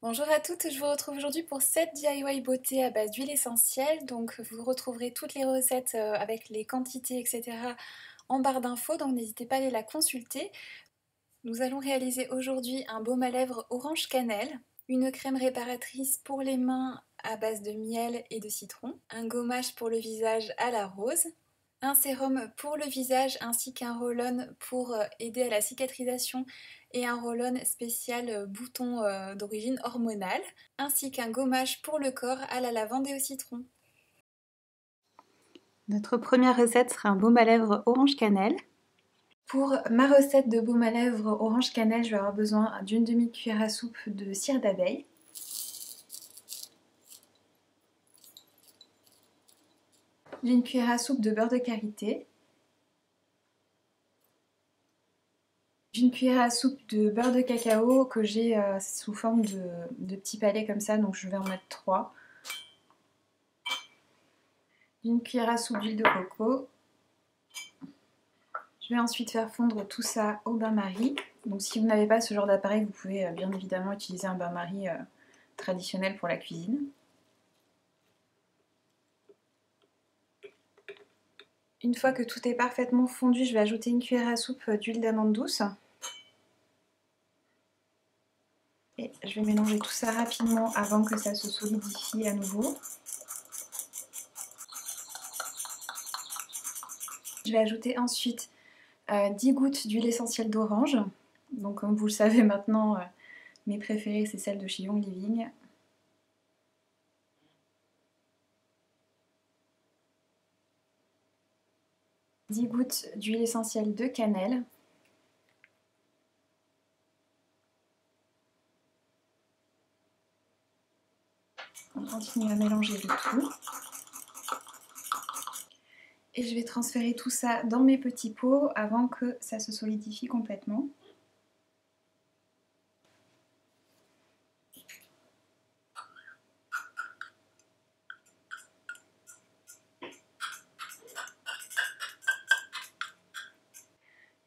Bonjour à toutes, je vous retrouve aujourd'hui pour cette DIY beauté à base d'huile essentielle. Donc vous retrouverez toutes les recettes avec les quantités, etc. en barre d'infos, donc n'hésitez pas à aller la consulter. Nous allons réaliser aujourd'hui un baume à lèvres orange cannelle, une crème réparatrice pour les mains à base de miel et de citron, un gommage pour le visage à la rose, un sérum pour le visage ainsi qu'un roll-on pour aider à la cicatrisation et un roll-on spécial bouton d'origine hormonale, ainsi qu'un gommage pour le corps à la lavande et au citron. Notre première recette sera un baume à lèvres orange cannelle. Pour ma recette de baume à lèvres orange cannelle, je vais avoir besoin d'une demi-cuillère à soupe de cire d'abeille, d'une cuillère à soupe de beurre de karité, d'une cuillère à soupe de beurre de cacao que j'ai sous forme de petits palets comme ça, donc je vais en mettre 3. D'une cuillère à soupe d'huile de coco. Je vais ensuite faire fondre tout ça au bain-marie. Donc si vous n'avez pas ce genre d'appareil, vous pouvez bien évidemment utiliser un bain-marie traditionnel pour la cuisine. Une fois que tout est parfaitement fondu, je vais ajouter une cuillère à soupe d'huile d'amande douce. Et je vais mélanger tout ça rapidement avant que ça se solidifie à nouveau. Je vais ajouter ensuite 10 gouttes d'huile essentielle d'orange. Donc comme vous le savez maintenant, mes préférées c'est celle de chez Young Living. « 10 gouttes d'huile essentielle de cannelle. On continue à mélanger le tout. Et je vais transférer tout ça dans mes petits pots avant que ça se solidifie complètement.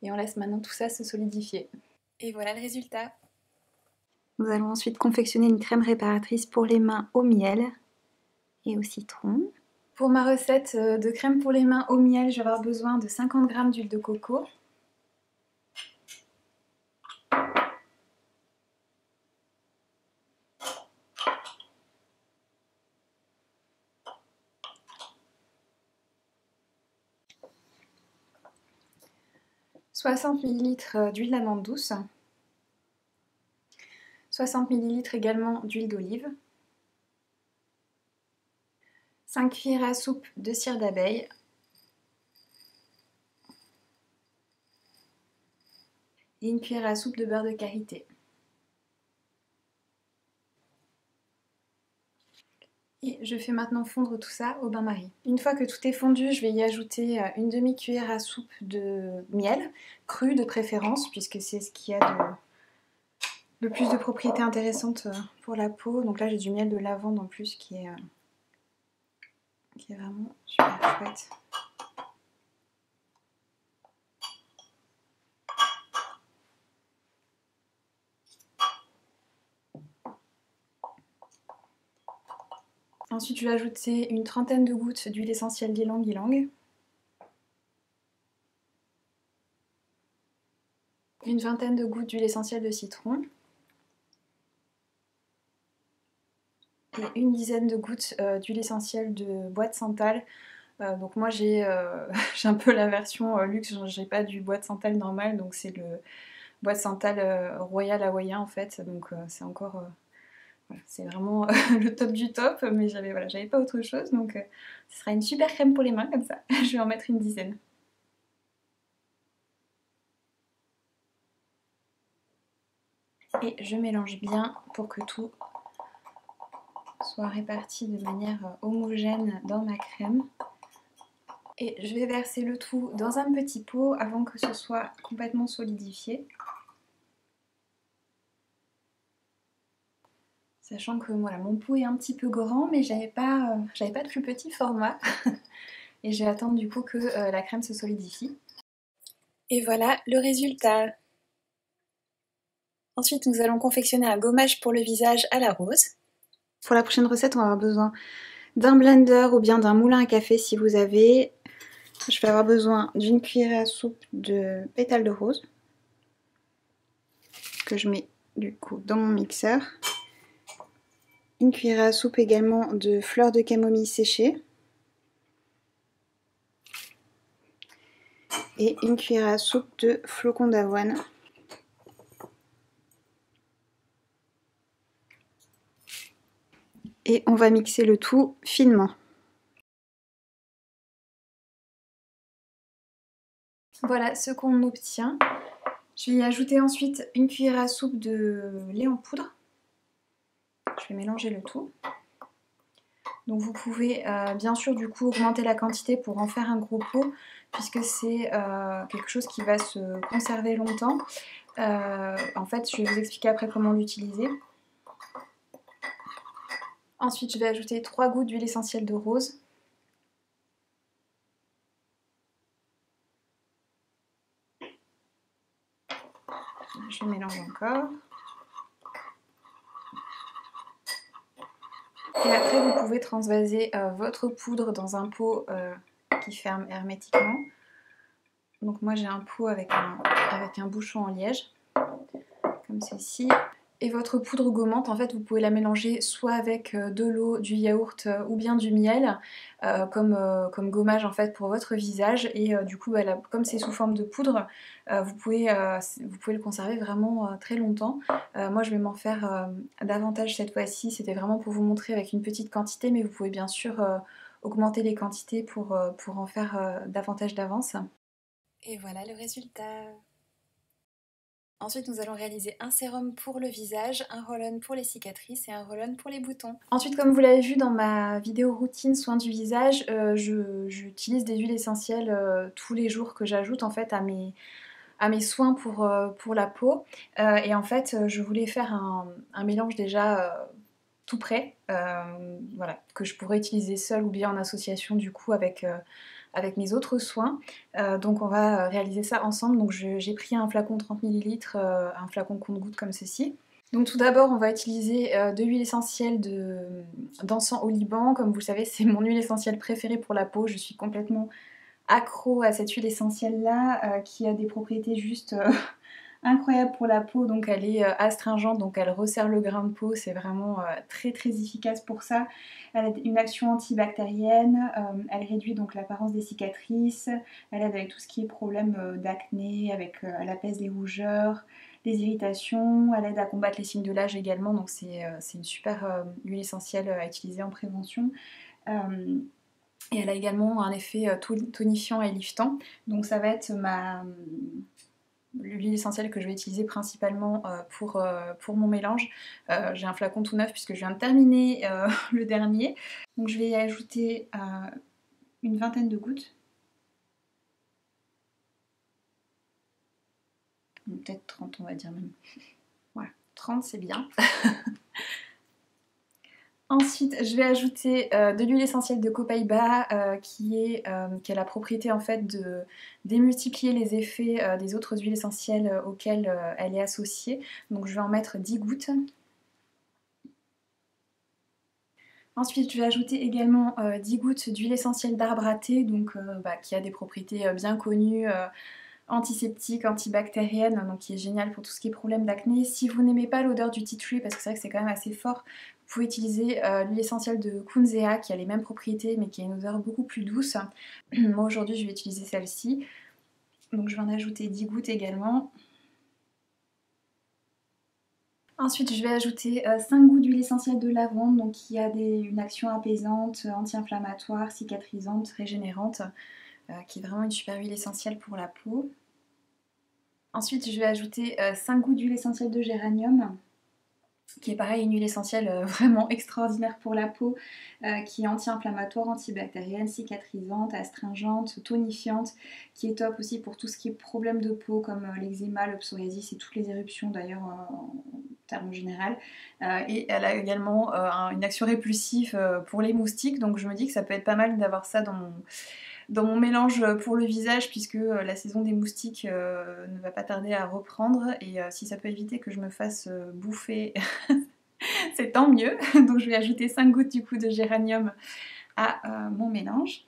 Et on laisse maintenant tout ça se solidifier. Et voilà le résultat. Nous allons ensuite confectionner une crème réparatrice pour les mains au miel et au citron. Pour ma recette de crème pour les mains au miel, je vais avoir besoin de 50 g d'huile de coco, « 60 ml d'huile d'amande douce, 60 ml également d'huile d'olive, 5 cuillères à soupe de cire d'abeille, et une cuillère à soupe de beurre de karité. Et je fais maintenant fondre tout ça au bain-marie. Une fois que tout est fondu, je vais y ajouter une demi-cuillère à soupe de miel, cru de préférence, puisque c'est ce qui a le plus de propriétés intéressantes pour la peau. Donc là j'ai du miel de lavande en plus qui est vraiment super chouette. Ensuite je vais ajouter une trentaine de gouttes d'huile essentielle d'ylang-ylang, une vingtaine de gouttes d'huile essentielle de citron, et une dizaine de gouttes d'huile essentielle de bois de santal. Donc moi j'ai un peu la version luxe, j'ai pas du bois de santal normal, donc c'est le bois de santal royal hawaïen en fait, donc c'est encore, voilà, c'est vraiment le top du top, mais j'avais pas autre chose, donc ce sera une super crème pour les mains comme ça, je vais en mettre une dizaine. Et je mélange bien pour que tout soit réparti de manière homogène dans ma crème. Et je vais verser le tout dans un petit pot avant que ce soit complètement solidifié. Sachant que voilà, mon pot est un petit peu grand, mais j'avais pas de plus petit format. Et je vais attendre du coup que la crème se solidifie. Et voilà le résultat. Ensuite, nous allons confectionner un gommage pour le visage à la rose. Pour la prochaine recette, on va avoir besoin d'un blender ou bien d'un moulin à café si vous avez. Je vais avoir besoin d'une cuillère à soupe de pétales de rose que je mets du coup dans mon mixeur. Une cuillère à soupe également de fleurs de camomille séchées. Et une cuillère à soupe de flocons d'avoine. Et on va mixer le tout finement. Voilà ce qu'on obtient. Je vais y ajouter ensuite une cuillère à soupe de lait en poudre. Je vais mélanger le tout. Donc vous pouvez bien sûr du coup augmenter la quantité pour en faire un gros pot, puisque c'est quelque chose qui va se conserver longtemps. En fait, je vais vous expliquer après comment l'utiliser. Ensuite, je vais ajouter 3 gouttes d'huile essentielle de rose. Je mélange encore. Et après, vous pouvez transvaser votre poudre dans un pot qui ferme hermétiquement. Donc moi, j'ai un pot avec un bouchon en liège, comme ceci. Et votre poudre gommante, en fait, vous pouvez la mélanger soit avec de l'eau, du yaourt ou bien du miel, comme gommage en fait pour votre visage. Et du coup, comme c'est sous forme de poudre, vous pouvez le conserver vraiment très longtemps. Moi, je vais m'en faire davantage cette fois-ci. C'était vraiment pour vous montrer avec une petite quantité, mais vous pouvez bien sûr augmenter les quantités pour en faire davantage d'avance. Et voilà le résultat. Ensuite, nous allons réaliser un sérum pour le visage, un roll-on pour les cicatrices et un roll-on pour les boutons. Ensuite, comme vous l'avez vu dans ma vidéo routine soins du visage, j'utilise des huiles essentielles tous les jours que j'ajoute en fait à mes soins pour la peau. Et en fait, je voulais faire un mélange déjà tout prêt, voilà, que je pourrais utiliser seule ou bien en association du coup avec mes autres soins. Donc on va réaliser ça ensemble. Donc j'ai pris un flacon 30 ml, un flacon compte-gouttes comme ceci. Donc tout d'abord on va utiliser de l'huile essentielle d'encens au Liban. Comme vous le savez, c'est mon huile essentielle préférée pour la peau. Je suis complètement accro à cette huile essentielle là qui a des propriétés juste incroyables pour la peau. Donc elle est astringente, donc elle resserre le grain de peau, c'est vraiment très très efficace pour ça. Elle a une action antibactérienne, elle réduit donc l'apparence des cicatrices, elle aide avec tout ce qui est problème d'acné, elle apaise les rougeurs, les irritations, elle aide à combattre les signes de l'âge également, donc c'est une super huile essentielle à utiliser en prévention. Et elle a également un effet tonifiant et liftant. Donc ça va être l'huile essentielle que je vais utiliser principalement pour mon mélange. J'ai un flacon tout neuf puisque je viens de terminer le dernier. Donc je vais y ajouter une vingtaine de gouttes. Peut-être 30 on va dire même. Voilà, 30 c'est bien. Ensuite, je vais ajouter de l'huile essentielle de copaïba qui a la propriété en fait de démultiplier les effets des autres huiles essentielles auxquelles elle est associée. Donc je vais en mettre 10 gouttes. Ensuite, je vais ajouter également 10 gouttes d'huile essentielle d'arbre à thé, donc, qui a des propriétés bien connues, antiseptique, antibactérienne, donc qui est génial pour tout ce qui est problème d'acné. Si vous n'aimez pas l'odeur du tea tree, parce que c'est vrai que c'est quand même assez fort, vous pouvez utiliser l'huile essentielle de Kunzea qui a les mêmes propriétés mais qui a une odeur beaucoup plus douce. Moi aujourd'hui je vais utiliser celle-ci, donc je vais en ajouter 10 gouttes également. Ensuite, je vais ajouter 5 gouttes d'huile essentielle de lavande, donc qui a une action apaisante, anti-inflammatoire, cicatrisante, régénérante, qui est vraiment une super huile essentielle pour la peau. Ensuite, je vais ajouter 5 gouttes d'huile essentielle de géranium, qui est pareil, une huile essentielle vraiment extraordinaire pour la peau, qui est anti-inflammatoire, antibactérienne, cicatrisante, astringente, tonifiante, qui est top aussi pour tout ce qui est problème de peau comme l'eczéma, le psoriasis et toutes les éruptions d'ailleurs en termes général. Et elle a également une action répulsive pour les moustiques, donc je me dis que ça peut être pas mal d'avoir ça dans mon mélange pour le visage puisque la saison des moustiques ne va pas tarder à reprendre et si ça peut éviter que je me fasse bouffer, c'est tant mieux. Donc je vais ajouter 5 gouttes du coup de géranium à mon mélange.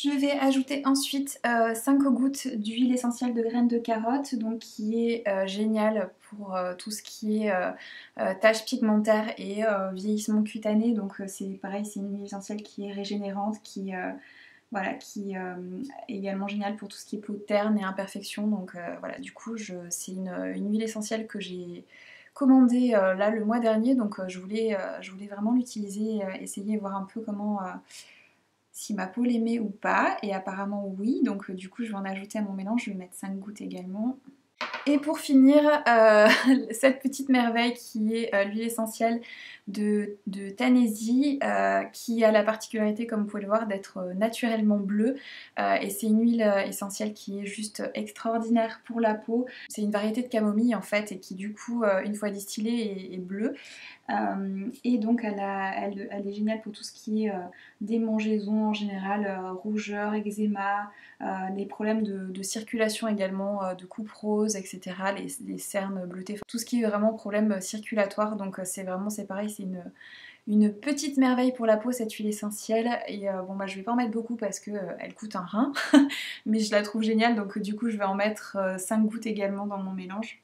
Je vais ajouter ensuite 5 gouttes d'huile essentielle de graines de carotte, donc qui est génial pour tout ce qui est taches pigmentaires et vieillissement cutané. Donc c'est pareil, c'est une huile essentielle qui est régénérante, voilà, qui est également géniale pour tout ce qui est peau terne et imperfection. Donc voilà, du coup c'est une huile essentielle que j'ai commandée là le mois dernier, donc je voulais vraiment l'utiliser, essayer, voir un peu comment si ma peau l'aimait ou pas, et apparemment oui, donc du coup je vais en ajouter à mon mélange, je vais mettre 5 gouttes également. Et pour finir, cette petite merveille qui est l'huile essentielle de Tanesi, qui a la particularité, comme vous pouvez le voir, d'être naturellement bleue. Et c'est une huile essentielle qui est juste extraordinaire pour la peau. C'est une variété de camomille en fait, et qui du coup, une fois distillée, est bleue. Et donc elle est géniale pour tout ce qui est démangeaisons en général, rougeur, eczéma, les problèmes de circulation également, de coupe rose, etc. Les cernes bleutées, tout ce qui est vraiment problème circulatoire. Donc c'est pareil, c'est une petite merveille pour la peau cette huile essentielle. Et bon bah je vais pas en mettre beaucoup parce que elle coûte un rein, mais je la trouve géniale, donc du coup je vais en mettre 5 gouttes également dans mon mélange.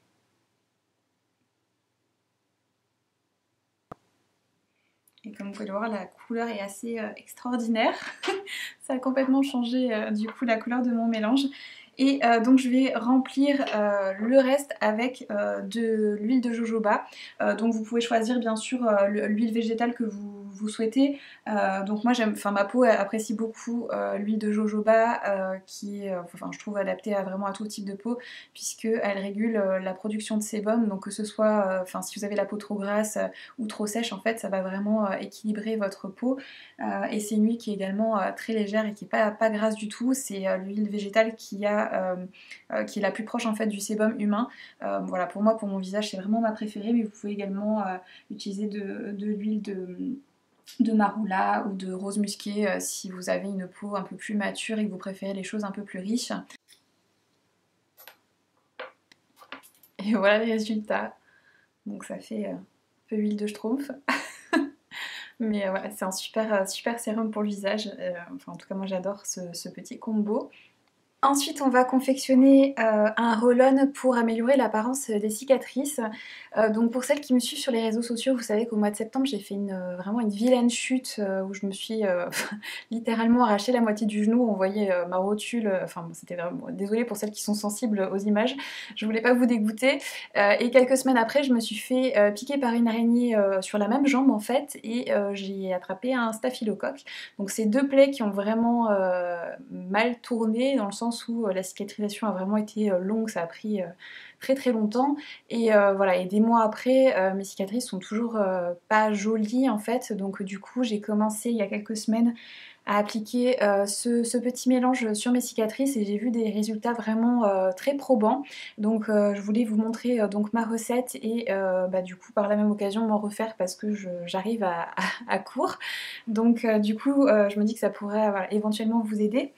Et comme vous pouvez le voir, la couleur est assez extraordinaire. Ça a complètement changé du coup la couleur de mon mélange. Et donc je vais remplir le reste avec de l'huile de jojoba. Donc vous pouvez choisir bien sûr l'huile végétale que vous souhaitez. Donc moi ma peau apprécie beaucoup l'huile de jojoba qui est, enfin je trouve adaptée vraiment à tout type de peau puisque elle régule la production de sébum. Donc que ce soit, enfin si vous avez la peau trop grasse ou trop sèche, en fait ça va vraiment équilibrer votre peau. Et c'est une huile qui est également très légère et qui est pas grasse du tout. C'est l'huile végétale qui est la plus proche en fait du sébum humain. Voilà, pour moi, pour mon visage, c'est vraiment ma préférée, mais vous pouvez également utiliser de l'huile de marula ou de rose musquée si vous avez une peau un peu plus mature et que vous préférez les choses un peu plus riches. Et voilà les résultats. Donc ça fait un peu huile de schtroumpf. Mais voilà, c'est un super sérum pour le visage. Enfin, en tout cas, moi j'adore ce petit combo. Ensuite, on va confectionner un roll-on pour améliorer l'apparence des cicatrices. Donc pour celles qui me suivent sur les réseaux sociaux, vous savez qu'au mois de septembre, j'ai fait vraiment une vilaine chute où je me suis littéralement arraché la moitié du genou. On voyait ma rotule, enfin bon, c'était vraiment... Désolée pour celles qui sont sensibles aux images, je voulais pas vous dégoûter. Et quelques semaines après, je me suis fait piquer par une araignée sur la même jambe en fait, et j'ai attrapé un staphylocoque. Donc c'est deux plaies qui ont vraiment mal tourné dans le sens où la cicatrisation a vraiment été longue, ça a pris très longtemps et voilà, et des mois après mes cicatrices sont toujours pas jolies en fait, donc du coup j'ai commencé il y a quelques semaines à appliquer ce petit mélange sur mes cicatrices et j'ai vu des résultats vraiment très probants. Donc je voulais vous montrer donc ma recette et bah, du coup par la même occasion m'en refaire parce que j'arrive à court. Donc du coup je me dis que ça pourrait voilà, éventuellement vous aider.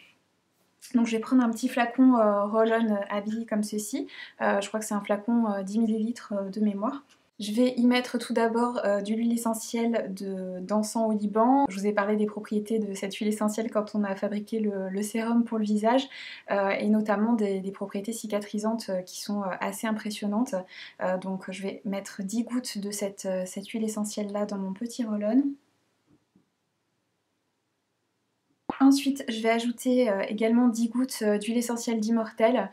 Donc je vais prendre un petit flacon roll-on habillé comme ceci. Je crois que c'est un flacon 10 ml de mémoire. Je vais y mettre tout d'abord de l'huile essentielle d'encens au Liban. Je vous ai parlé des propriétés de cette huile essentielle quand on a fabriqué le sérum pour le visage et notamment des propriétés cicatrisantes qui sont assez impressionnantes. Donc je vais mettre 10 gouttes de cette huile essentielle là dans mon petit roll-on. Ensuite, je vais ajouter également 10 gouttes d'huile essentielle d'Immortelle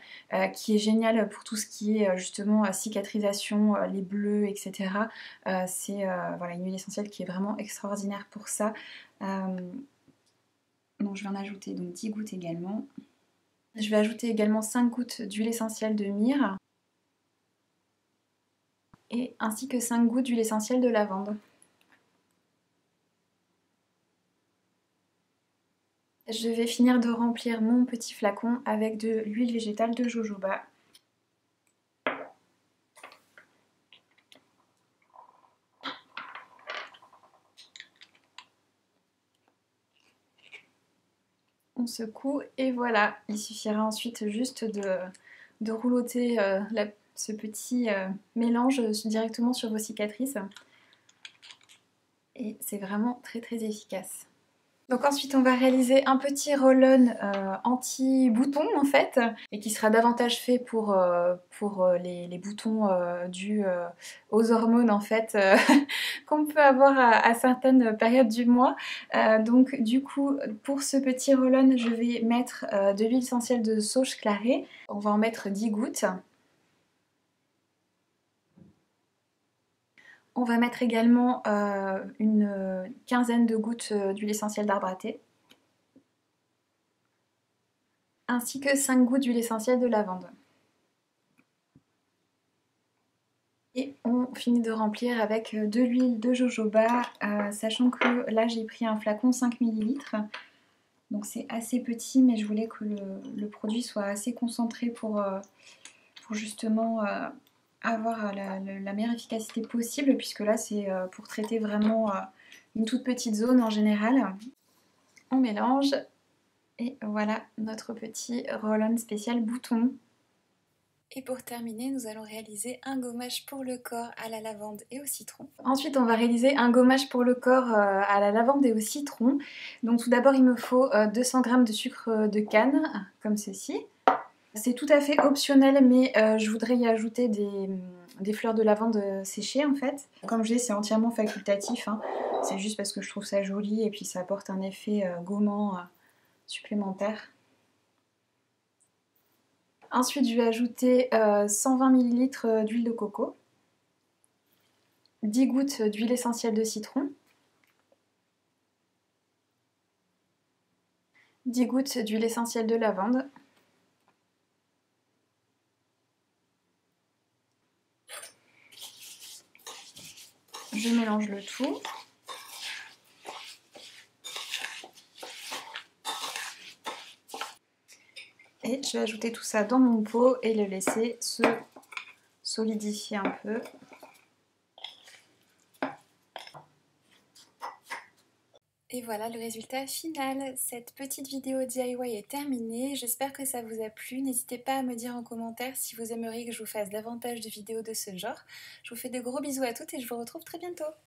qui est géniale pour tout ce qui est justement cicatrisation, les bleus, etc. C'est voilà, une huile essentielle qui est vraiment extraordinaire pour ça. Donc je vais en ajouter donc 10 gouttes également. Je vais ajouter également 5 gouttes d'huile essentielle de myrrhe et ainsi que 5 gouttes d'huile essentielle de lavande. Je vais finir de remplir mon petit flacon avec de l'huile végétale de jojoba. On secoue et voilà. Il suffira ensuite juste de rouloter ce petit mélange directement sur vos cicatrices. Et c'est vraiment très très efficace. Donc ensuite on va réaliser un petit roll-on anti-bouton en fait, et qui sera davantage fait pour les boutons dus aux hormones en fait qu'on peut avoir à certaines périodes du mois. Donc du coup pour ce petit roll-on je vais mettre de l'huile essentielle de sauge clarée. On va en mettre 10 gouttes. On va mettre également une quinzaine de gouttes d'huile essentielle d'arbre à thé, ainsi que 5 gouttes d'huile essentielle de lavande. Et on finit de remplir avec de l'huile de jojoba, sachant que là j'ai pris un flacon 5 ml, donc c'est assez petit, mais je voulais que le produit soit assez concentré pour justement avoir la meilleure efficacité possible, puisque là c'est pour traiter vraiment une toute petite zone en général. On mélange et voilà notre petit roll-on spécial bouton. Et pour terminer, nous allons réaliser un gommage pour le corps à la lavande et au citron. Ensuite, on va réaliser un gommage pour le corps à la lavande et au citron. Donc tout d'abord, il me faut 200 g de sucre de canne, comme ceci. C'est tout à fait optionnel, mais je voudrais y ajouter des fleurs de lavande séchées en fait. Comme je dis, c'est entièrement facultatif, hein. C'est juste parce que je trouve ça joli et puis ça apporte un effet gommant supplémentaire. Ensuite, je vais ajouter 120 ml d'huile de coco, 10 gouttes d'huile essentielle de citron, 10 gouttes d'huile essentielle de lavande, je mélange le tout. Et je vais ajouter tout ça dans mon pot et le laisser se solidifier un peu. Et voilà le résultat final. Cette petite vidéo DIY est terminée. J'espère que ça vous a plu. N'hésitez pas à me dire en commentaire si vous aimeriez que je vous fasse davantage de vidéos de ce genre. Je vous fais de gros bisous à toutes et je vous retrouve très bientôt.